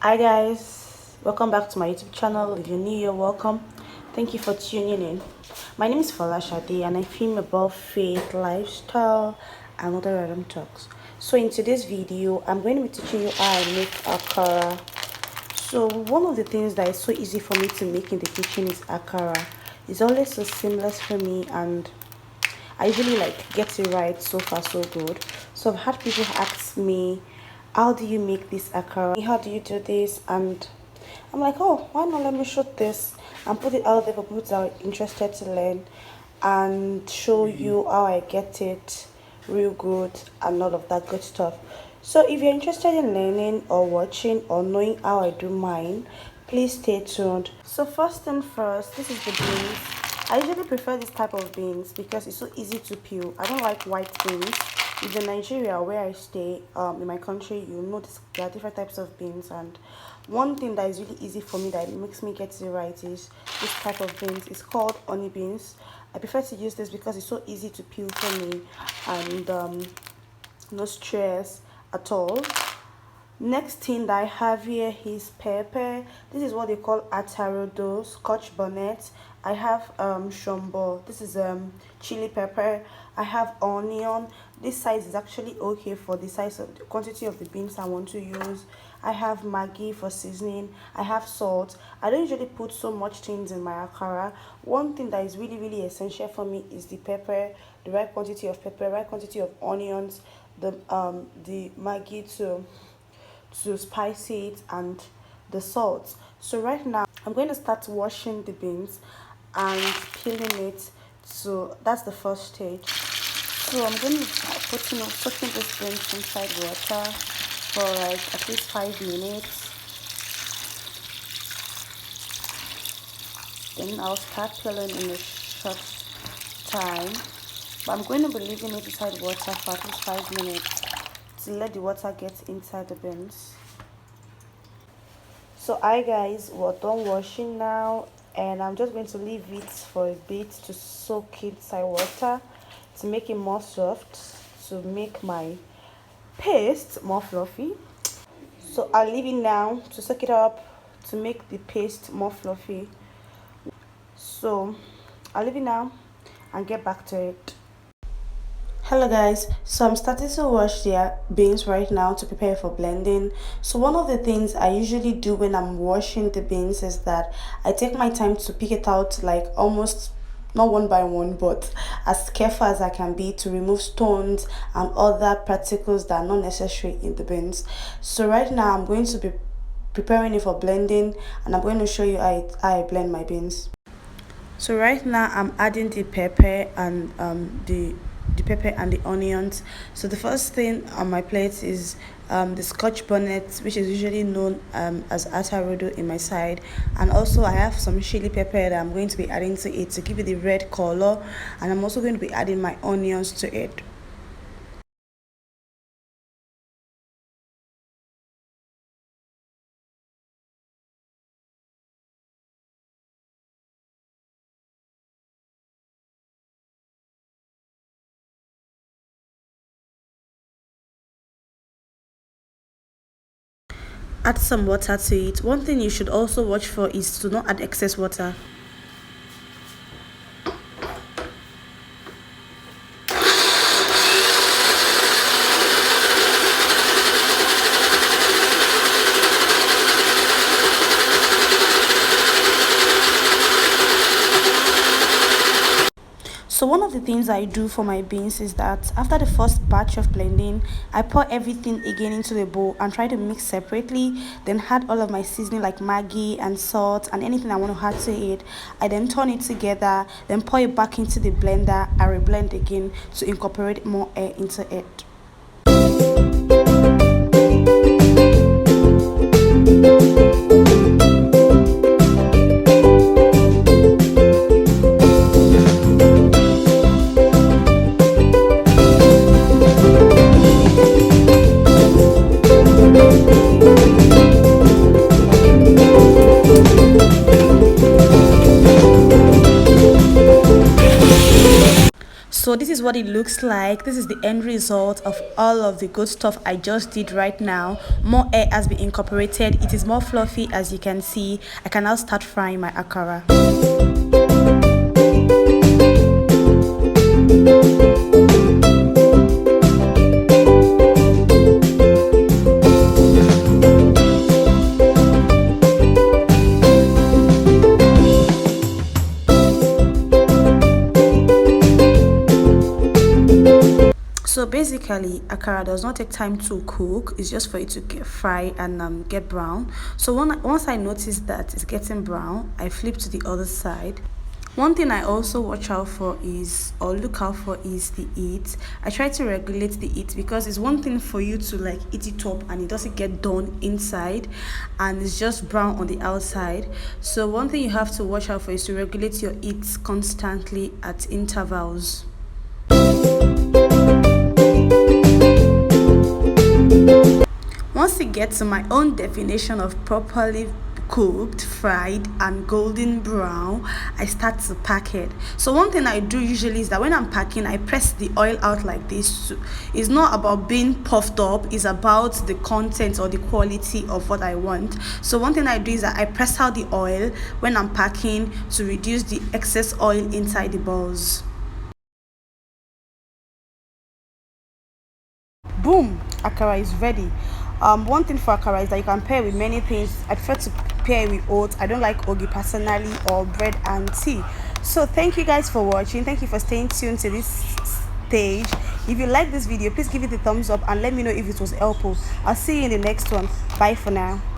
Hi guys, welcome back to my YouTube channel. If you're new, you're welcome. Thank you for tuning in. My name is Folashade and I film about faith, lifestyle, and other random talks. So in today's video, I'm going to be teaching you how I make akara. So one of the things that is so easy for me to make in the kitchen is akara. It's always so seamless for me and I usually get it right. So far so good. So I've had people ask me, how do you make this akara, how do you do this? And I'm like, oh, why not let me shoot this and put it out there for people that are interested to learn and show you how I get it real good and all of that good stuff. So if you're interested in learning or watching or knowing how I do mine, please stay tuned. So first and first, this is the beans. I usually prefer this type of beans because it's so easy to peel. I don't like white beans. If in Nigeria where I stay, in my country, you know there are different types of beans, and one thing that is really easy for me that makes me get it right is this type of beans. It's called honey beans. I prefer to use this because it's so easy to peel for me and no stress at all. Next thing that I have here is pepper. This is what they call atarodo, scotch bonnet. I have shombo. This is chili pepper. I have onion. This size is actually okay for the size of the quantity of the beans I want to use. I have maggi for seasoning. I have salt. I don't usually put so much things in my akara. One thing that is really essential for me is the pepper, the right quantity of pepper, right quantity of onions, the maggi to spice it, and the salt. So right now I'm going to start washing the beans and peeling it. So that's the first stage. So I'm going to putting this beans inside water for like at least 5 minutes. Then I'll start peeling in a short time. But I'm going to be leaving it inside water for at least 5 minutes to let the water get inside the beans. So hi guys, we're done washing now, and I'm just going to leave it for a bit to soak inside water to make it more soft, to make my paste more fluffy. So I'll leave it now to soak it up to make the paste more fluffy. So I'll leave it now and get back to it. Hello guys, so I'm starting to wash the beans right now to prepare for blending. So one of the things I usually do when I'm washing the beans is that I take my time to pick it out, like almost not one by one but as careful as I can be, to remove stones and other particles that are not necessary in the beans. So right now I'm going to be preparing it for blending, and I'm going to show you how I blend my beans. So right now I'm adding the pepper and the pepper and the onions. So the first thing on my plate is the scotch bonnet, which is usually known as atarodo in my side, and also I have some chili pepper that I'm going to be adding to it to give it the red color, and I'm also going to be adding my onions to it. Add some water to it. One thing you should also watch for is to not add excess water. So one of the things I do for my beans is that after the first batch of blending, I pour everything again into the bowl and try to mix separately, then add all of my seasoning like maggi and salt and anything I want to add to it. I then turn it together, then pour it back into the blender and reblend again to incorporate more air into it. So this this is what it looks like. This is the end result of all of the good stuff I just did right now. More air has been incorporated. It is more fluffy, as you can see. I can now start frying my akara. So basically, akara does not take time to cook. It's just for it to get fry and get brown. So once I notice that it's getting brown, I flip to the other side. One thing I also watch out for is, or look out for, is the heat. I try to regulate the heat because it's one thing for you to like eat it up and it doesn't get done inside and it's just brown on the outside. So one thing you have to watch out for is to regulate your heat constantly at intervals. Once it gets to my own definition of properly cooked, fried and golden brown, I start to pack it. So one thing I do usually is that when I'm packing, I press the oil out like this. It's not about being puffed up, it's about the content or the quality of what I want. So one thing I do is that I press out the oil when I'm packing to reduce the excess oil inside the balls. Boom, akara is ready. One thing for akara is that you can pair with many things. I prefer to pair with oats. I don't like ogi personally, or bread and tea. So thank you guys for watching. Thank you for staying tuned to this stage. If you like this video, please give it a thumbs up and let me know if it was helpful. I'll see you in the next one. Bye for now.